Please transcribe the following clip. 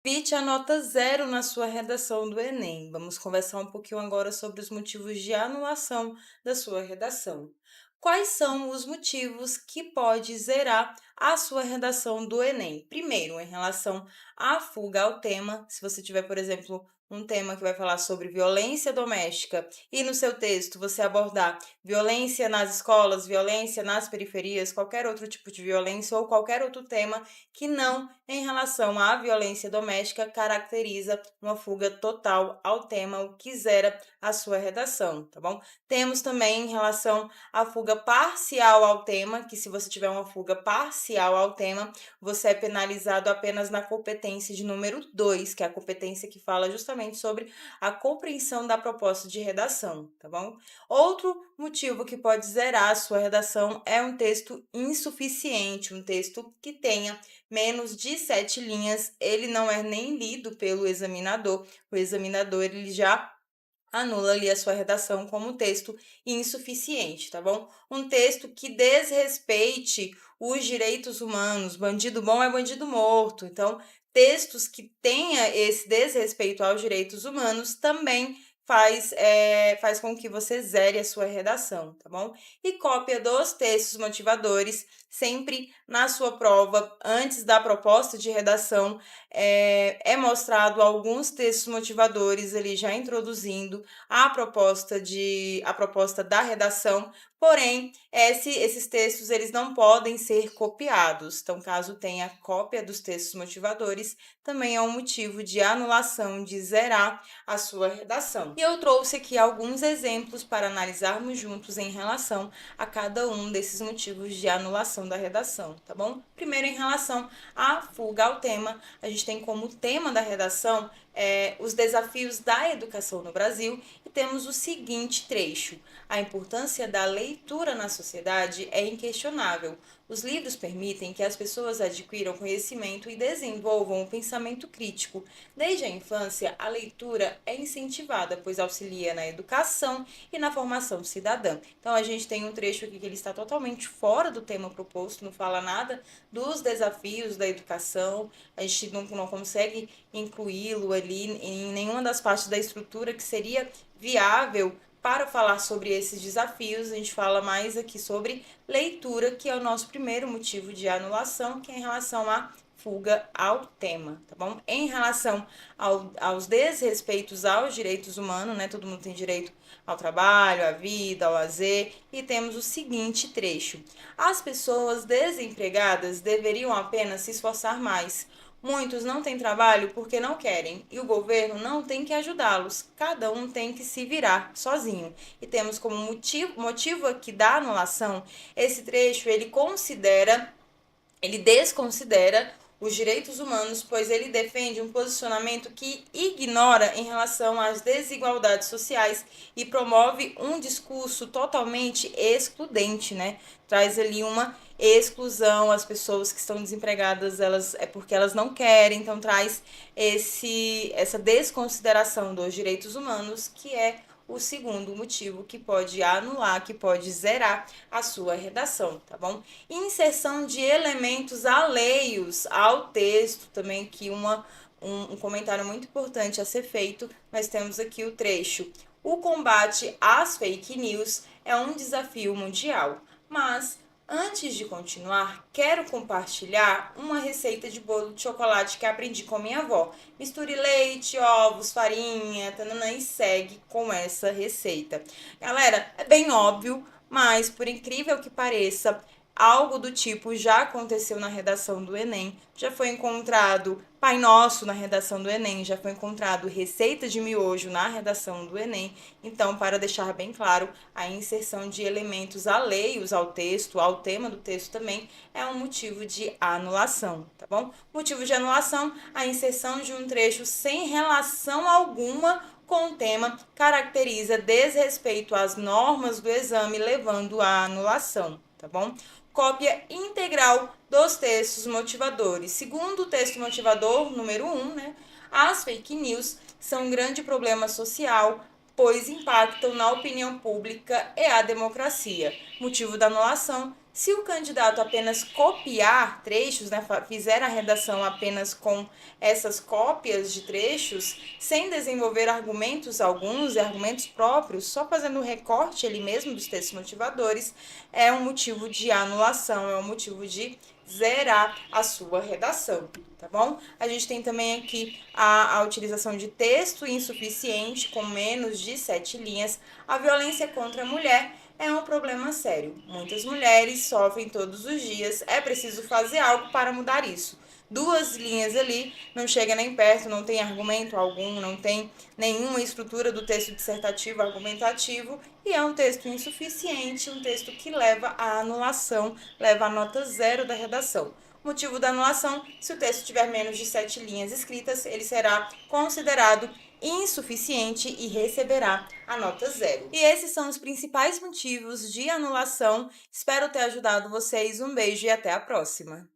Evite a nota zero na sua redação do Enem. Vamos conversar um pouquinho agora sobre os motivos de anulação da sua redação. Quais são os motivos que pode zerar a sua redação do Enem? Primeiro, em relação à fuga ao tema, se você tiver, por exemplo, um tema que vai falar sobre violência doméstica e no seu texto você abordar violência nas escolas, violência nas periferias, qualquer outro tipo de violência ou qualquer outro tema que não em relação à violência doméstica caracteriza uma fuga total ao tema, o que zera a sua redação, tá bom? Temos também em relação à fuga parcial ao tema, que se você tiver uma fuga parcial ao tema, você é penalizado apenas na competência de número 2, que é a competência que fala justamente sobre a compreensão da proposta de redação, tá bom? Outro motivo que pode zerar a sua redação é um texto insuficiente, um texto que tenha menos de 7 linhas, ele não é nem lido pelo examinador. O examinador ele já anula ali a sua redação como texto insuficiente, tá bom? Um texto que desrespeite os direitos humanos. Bandido bom é bandido morto. Então, textos que tenha esse desrespeito aos direitos humanos também faz com que você zere a sua redação, tá bom? E cópia dos textos motivadores sempre na sua prova, antes da proposta de redação, é mostrado alguns textos motivadores ali já introduzindo a proposta da redação, porém, esses textos eles não podem ser copiados. Então, caso tenha cópia dos textos motivadores, também é um motivo de anulação, de zerar a sua redação. E eu trouxe aqui alguns exemplos para analisarmos juntos em relação a cada um desses motivos de anulação da redação, tá bom? Primeiro, em relação à fuga ao tema, a gente tem como tema da redação os desafios da educação no Brasil e temos o seguinte trecho: a importância da leitura na sociedade é inquestionável. Os livros permitem que as pessoas adquiram conhecimento e desenvolvam o pensamento crítico. Desde a infância, a leitura é incentivada, pois auxilia na educação e na formação cidadã. Então, a gente tem um trecho aqui que ele está totalmente fora do tema proposto, não fala nada dos desafios da educação, a gente não consegue incluí-lo ali em nenhuma das partes da estrutura que seria viável para falar sobre esses desafios. A gente fala mais aqui sobre leitura, que é o nosso primeiro motivo de anulação, que é em relação à fuga ao tema, tá bom? Em relação aos desrespeitos aos direitos humanos, né? Todo mundo tem direito ao trabalho, à vida, ao lazer, e temos o seguinte trecho: as pessoas desempregadas deveriam apenas se esforçar mais. Muitos não têm trabalho porque não querem e o governo não tem que ajudá-los. Cada um tem que se virar sozinho. E temos como motivo aqui da anulação, esse trecho ele desconsidera os direitos humanos, pois ele defende um posicionamento que ignora em relação às desigualdades sociais e promove um discurso totalmente excludente, né? Traz ali uma exclusão, as pessoas que estão desempregadas, elas é porque elas não querem, então traz essa desconsideração dos direitos humanos, que é o segundo motivo que pode anular, que pode zerar a sua redação, tá bom? Inserção de elementos alheios ao texto, também aqui um comentário muito importante a ser feito. Nós temos aqui o trecho: o combate às fake news é um desafio mundial, mas antes de continuar, quero compartilhar uma receita de bolo de chocolate que aprendi com minha avó. Misture leite, ovos, farinha, tanana, e segue com essa receita. Galera, é bem óbvio, mas por incrível que pareça, algo do tipo já aconteceu na redação do Enem. Já foi encontrado Pai Nosso na redação do Enem, já foi encontrado receita de miojo na redação do Enem. Então, para deixar bem claro, a inserção de elementos alheios ao texto, ao tema do texto também, é um motivo de anulação, tá bom? Motivo de anulação: a inserção de um trecho sem relação alguma com o tema caracteriza desrespeito às normas do exame, levando à anulação, tá bom? Cópia integral dos textos motivadores. Segundo o texto motivador número 1, né, as fake news são um grande problema social, pois impactam na opinião pública e a democracia. Motivo da anulação: Se o candidato apenas copiar trechos, né, fizer a redação apenas com essas cópias de trechos, sem desenvolver argumentos alguns e argumentos próprios, só fazendo o recorte ali mesmo dos textos motivadores, é um motivo de anulação, é um motivo de zerar a sua redação, tá bom? A gente tem também aqui a utilização de texto insuficiente com menos de 7 linhas. A violência contra a mulher é um problema sério. Muitas mulheres sofrem todos os dias, é preciso fazer algo para mudar isso. 2 linhas ali, não chega nem perto, não tem argumento algum, não tem nenhuma estrutura do texto dissertativo argumentativo e é um texto insuficiente, um texto que leva à anulação, leva a nota 0 da redação. Motivo da anulação: se o texto tiver menos de 7 linhas escritas, ele será considerado insuficiente e receberá a nota 0. E esses são os principais motivos de anulação. Espero ter ajudado vocês. Um beijo e até a próxima!